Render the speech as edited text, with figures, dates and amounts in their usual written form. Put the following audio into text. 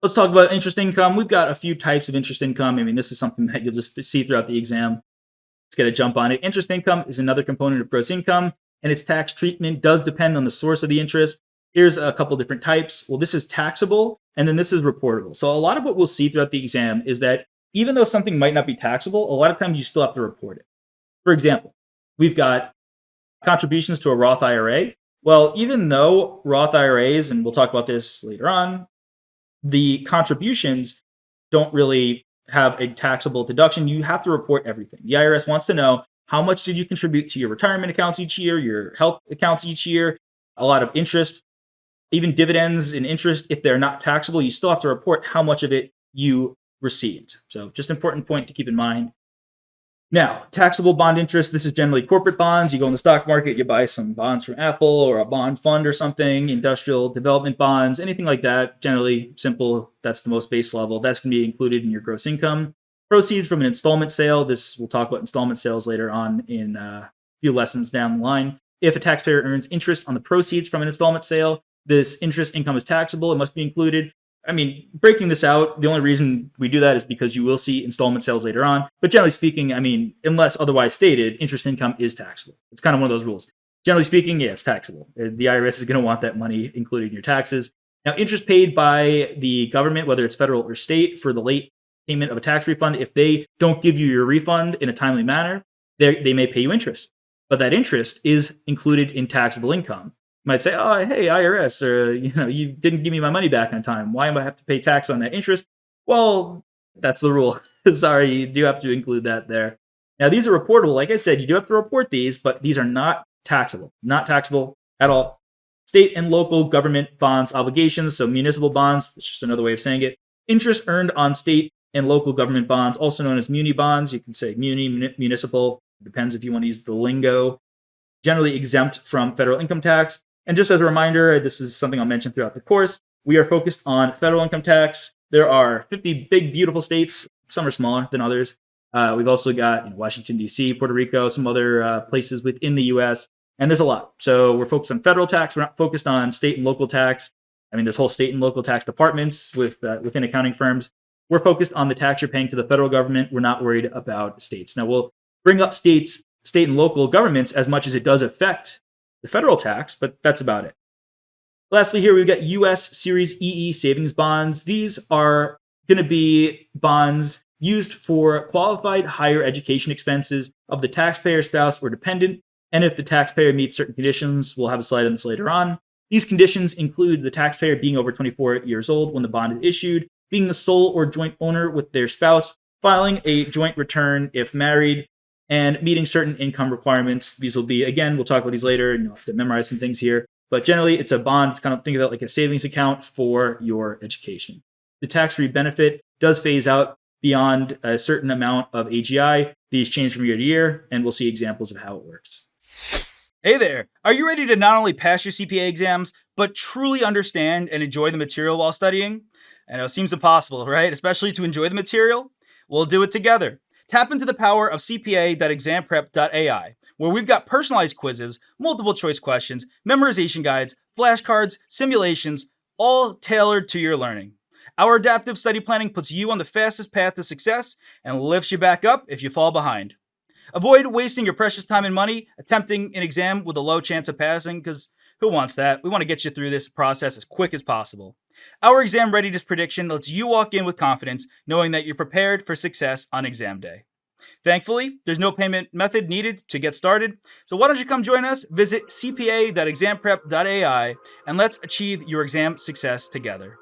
Let's talk about interest income. We've got a few types of interest income. I mean, this is something that you'll just see throughout the exam. Let's get a jump on it. Interest income is another component of gross income, and its tax treatment does depend on the source of the interest. Here's a couple different types. Well, this is taxable, and then this is reportable. So a lot of what we'll see throughout the exam is that even though something might not be taxable, a lot of times you still have to report it. For example, we've got contributions to a Roth IRA. Well, even though Roth IRAs, and we'll talk about this later on, the contributions don't really have a taxable deduction. You have to report everything. The IRS wants to know how much did you contribute to your retirement accounts each year, your health accounts each year, a lot of interest, even dividends and interest. If they're not taxable, you still have to report how much of it you received. So just important point to keep in mind. Now, taxable bond interest, this is generally corporate bonds. You go in the stock market, you buy some bonds from Apple or a bond fund or something, industrial development bonds, anything like that. Generally simple. That's the most base level. That's going to be included in your gross income. Proceeds from an installment sale. This, we'll talk about installment sales later on in a few lessons down the line. If a taxpayer earns interest on the proceeds from an installment sale, this interest income is taxable. It must be included. I mean, breaking this out, the only reason we do that is because you will see installment sales later on. But generally speaking, I mean, unless otherwise stated, interest income is taxable. It's kind of one of those rules. Generally speaking, yeah, it's taxable. The IRS is going to want that money included in your taxes. Now, interest paid by the government, whether it's federal or state, for the late payment of a tax refund, if they don't give you your refund in a timely manner, they may pay you interest. But that interest is included in taxable income. Might say, oh, hey, IRS, or, you didn't give me my money back on time. Why am I have to pay tax on that interest? Well, that's the rule. Sorry, you do have to include that there. Now, these are reportable. Like I said, you do have to report these, but these are not taxable. Not taxable at all. State and local government bonds obligations, so municipal bonds, that's just another way of saying it. Interest earned on state and local government bonds, also known as muni bonds. You can say municipal. It depends if you want to use the lingo. Generally exempt from federal income tax. And just as a reminder, this is something I'll mention throughout the course, we are focused on federal income tax. There are 50 big, beautiful states. Some are smaller than others. We've also got Washington, D.C., Puerto Rico, some other places within the U.S., and there's a lot. So we're focused on federal tax. We're not focused on state and local tax. I mean, there's whole state and local tax departments within accounting firms. We're focused on the tax you're paying to the federal government. We're not worried about states. Now, we'll bring up state and local governments as much as it does affect the federal tax, but that's about it. Lastly, here we've got U.S. Series EE savings bonds. These are going to be bonds used for qualified higher education expenses of the taxpayer, spouse, or dependent. And if the taxpayer meets certain conditions, we'll have a slide on this later on. These conditions include the taxpayer being over 24 years old when the bond is issued, being the sole or joint owner with their spouse, filing a joint return if married, and meeting certain income requirements. These will be, again, we'll talk about these later, and you'll have to memorize some things here. But generally, it's a bond. It's kind of, think of it like a savings account for your education. The tax-free benefit does phase out beyond a certain amount of AGI. These change from year to year, and we'll see examples of how it works. Hey there! Are you ready to not only pass your CPA exams, but truly understand and enjoy the material while studying? I know it seems impossible, right? Especially to enjoy the material? We'll do it together. Tap into the power of CPA.examprep.ai, where we've got personalized quizzes, multiple choice questions, memorization guides, flashcards, simulations, all tailored to your learning. Our adaptive study planning puts you on the fastest path to success and lifts you back up if you fall behind. Avoid wasting your precious time and money attempting an exam with a low chance of passing, because who wants that? We want to get you through this process as quick as possible. Our exam readiness prediction lets you walk in with confidence, knowing that you're prepared for success on exam day. Thankfully, there's no payment method needed to get started, so why don't you come join us? Visit cpa.examprep.ai and let's achieve your exam success together.